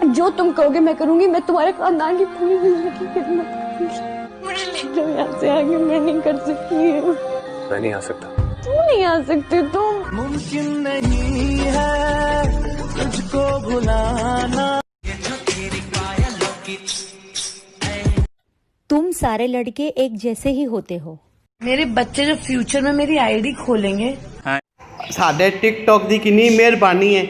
जो तुम कहोगे मैं करूंगी। मैं तुम्हारे खानदान की पूरी जिंदगी की खिदमत करूंगी। मुझे ले जाओ यहाँ से, आगे मैं नहीं कर सकती। मैं नहीं आ सकता। तू नहीं आ सकते तुम। मुमकिन नहीं है तुझको भुलाना। तुम सारे लड़के एक जैसे ही होते हो। मेरे बच्चे जो फ्यूचर में मेरी आईडी खोलेंगे। साडे टिकटॉक दी कितनी मेहरबानी है।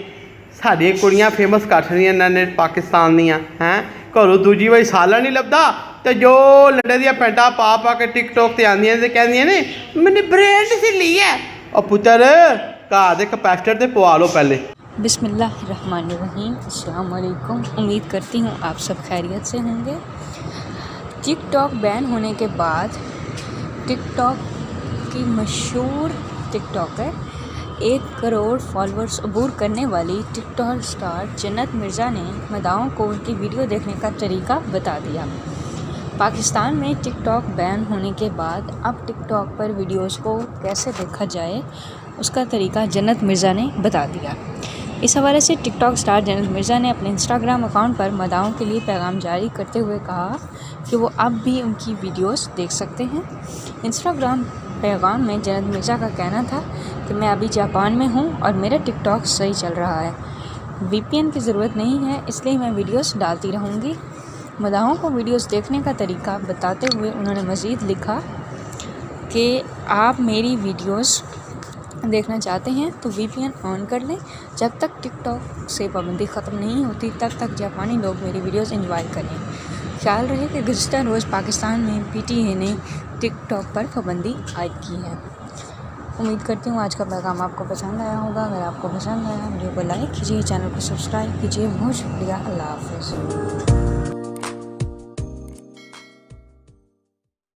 साडी कुड़ियां फेमस कर छड़ियां इन्हां ने पाकिस्तान दियां हैं। घरों दूजी वारी साला नहीं लभदा ते जो लड़े दियां पैंटां पा पा के टिकटॉक ते आंदियां ते कहंदियां ने मैंने ब्रांड से ली है। ओ पुत्तर घर दे कैपेसिटर ते पवा लो पहले। बिस्मिल्लाहिर्रहमानिर्रहीम। अस्सलाम वालेकुम। उम्मीद करती हूँ आप सब खैरियत से होंगे। टिकटॉक बैन होने के बाद टिकटॉक की मशहूर टिकटॉकर 1 करोड़ फॉलोअर्स अबूर करने वाली टिकटॉक स्टार जन्नत मिर्ज़ा ने मदाओं को उनकी वीडियो देखने का तरीका बता दिया। पाकिस्तान में टिकटॉक बैन होने के बाद अब टिकटॉक पर वीडियोस को कैसे देखा जाए उसका तरीका जन्नत मिर्ज़ा ने बता दिया। इस हवाले से टिकटॉक स्टार जन्नत मिर्ज़ा ने अपने इंस्टाग्राम अकाउंट पर मदाओं के लिए पैगाम जारी करते हुए कहा कि वो अब भी उनकी वीडियोस देख सकते हैं। इंस्टाग्राम पैगाम में जन्नत मिर्ज़ा का कहना था कि मैं अभी जापान में हूँ और मेरा टिकटॉक सही चल रहा है। VPN की ज़रूरत नहीं है, इसलिए मैं वीडियोस डालती रहूँगी। मदाहों को वीडियोस देखने का तरीका बताते हुए उन्होंने मज़ीद लिखा कि आप मेरी वीडियोस देखना चाहते हैं तो VPN ऑन कर लें। जब तक टिकटॉक से पाबंदी ख़त्म नहीं होती तब तक जापानी लोग मेरी वीडियोस एंजॉय करें। ख्याल रहे कि गुज़िश्ता रोज़ पाकिस्तान में PTA ने टिकटॉक पर पाबंदी आयद की है। उम्मीद करती हूँ आज का पैगाम आपको पसंद आया होगा। अगर आपको पसंद आया वीडियो को लाइक कीजिए, चैनल को सब्सक्राइब कीजिए। बहुत शुक्रिया। अल्लाह हाफ़िज़।